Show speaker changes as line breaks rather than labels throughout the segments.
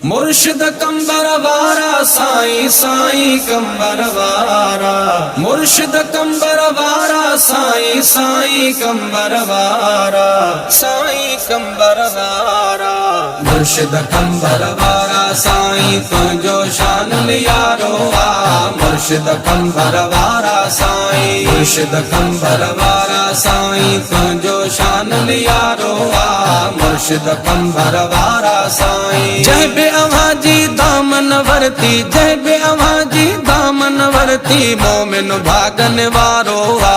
मुर्शिद कंबर वारा साईं साईं कंबर वारा, मुर्शिद कंबर वारा साईं साईं कंबर वारा, साईं कंबर वारा। मुर्शिद कंबर वारा साईं तुझो शान नियारो आ, मुर्शिद कंबर वारा साईं, मुर्शिद कंबर वारा साईं तुझो शान नियारो आ, मुर्शिद कंबर वारा साईं। जय बे अवाजी दामन वरती, जय बे अवाजी दामन वरती, मोमिन भागन वारो आ,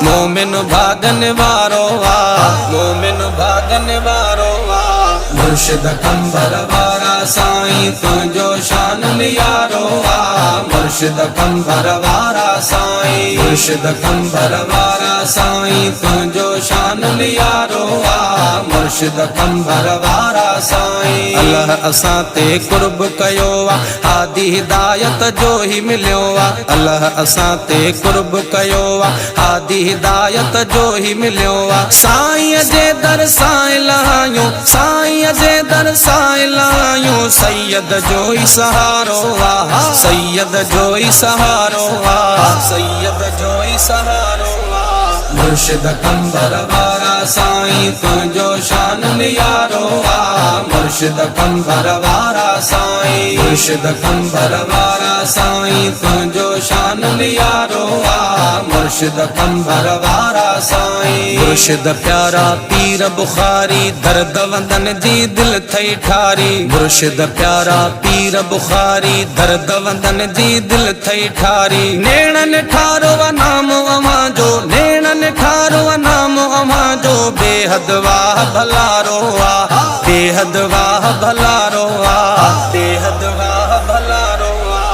मोमिन भागन वारो आ, मोमिन भागन वारो आ। मुर्शिद कंबर वारा साईं तुझो शान नियारो आ, मुर्शिद कंबर वारा साईं, मुर्शिद कंबर वारा साईं तुझो शान नियारो आ, मुर्शिद कंबर वारा साईं। अल्लाह असां ते कुर्ब कयो आ, आदि हिदायत जो ही मिलियो आ, अल्लाह असां ते कुर्ब कयो आ, आदि हिदायत जो ही मिलियो आ। साईं जे दर साईं लायूं, साईं जे दर साईं लायूं, सैयद जो ही सहारो आ, सैयद जो ही सहारो आ, सैयद जो ही सहारो आ। मुर्शिद कंबर वारा साईं तुझो शान नियारो आ, मुर्शिद कंबर वारा साईं, मुर्शिद कंबर वारा साईं तुझो शान नियारो आ, मुर्शिद कंबर वारा साईं। मुर्शिद प्यारा पीर बुखारी, दर्द वंदन जी दिल थई ठारी, मुर्शिद प्यारा पीर बुखारी, दर्द वंदन जी दिल थई ठारी। नेणन ठारो नाम अवां जो, नेणन ठारो नाम अवां जो, बेहद वाह भलारो आ, बेहद वाह भलारो आ, बेहद वाह भलारो आ।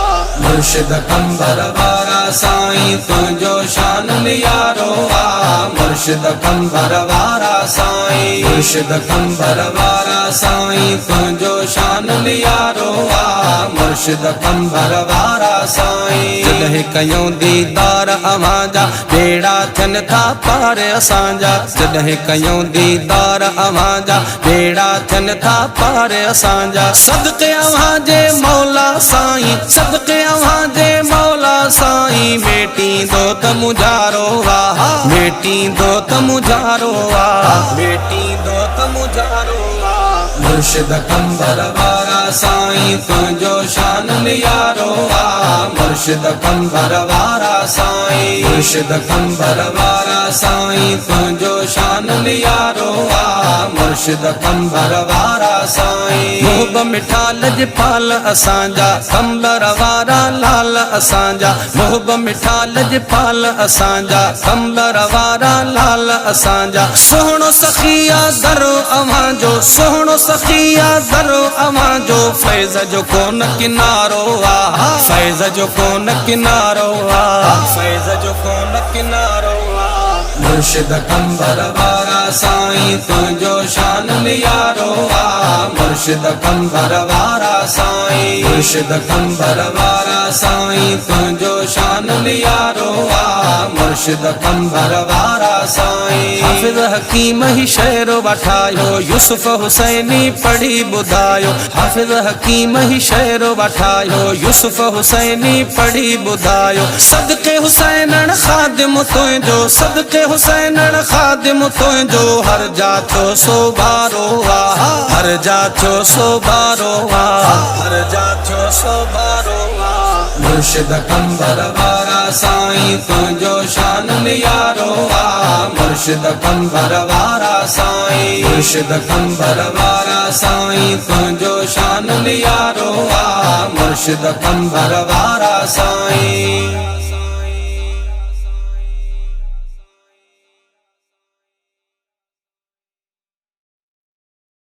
मुर्शिद कंबर वारा साईं तुझो शान नियारो आ, मुर्शिद कंबर वारा साईं, मुर्शिद कंबर वारा साईं तुझो शान नियारो आ, मुर्शिद कंबर वारा साईं। जॾहिं कयूं दीदार अवां जा, बेड़ा थियनि था पार असांजा, जॾहिं कयूं दीदार अवां जा, बेड़ा थियनि था पार असांजा। सदके अवां जे मौला साईं, सदके अवां जे मौला साईं, मेटींदो त मुझारो आ, मेटींदो त मुझारो आ, मेटींदो त मुझारो आ। मुर्शिद कंबर वारा साईं तुझो शान नियारो आ, मुर्शिद कंबर वारा साईं, मुर्शिद कंबर वारा साईं तुझो शान नियारो आ, मुर्शिद कंबर वारा साईं। मोहब मिठा लजपाल असांजा, कंबर वारा लाल असांजा, मोहब मिठा लजपाल असांजा, कंबर वारा लाल असांजा। सोहणो सखिया दरो अवां जो, सोहणो सखिया दरो अवां जो, फैज़ जो कोन किनारो आ, फैज़ जो कोन किनारो आ, फैज़ जो कोन किनारो आ। मुर्शिद कंबर वारा साईं तुझो शान नियारो आ, मुर्शिद कंबर वारा साईं, मुर्शिद कंबर वारा साईं तुझो शान नियारो आ, मुर्शिद कंबर वारा साईं। हाफिज़ हकीम ही शेरो वठायो, यूसुफ हुसैनी पढ़ी बुधायो, हाफिज़ हकीम ही शेरो वठायो, यूसुफ हुसैनी पढ़ी बुधायो। सदके हुसैनन खादिम तुझो, सदके हुसैनन खादिम तुझो, हर जा थो सो बारो आ, हर जा थो सो बारो आ, हर जा थो सो बारो आ। मुर्शिद कंबर वारा साईं तुझो शान नियारो आ, मुर्शिद कंबर वारा साईं, मुर्शिद कंबर वारा साईं तुझो शान नियारो आ, मुर्शिद कंबर वारा साईं।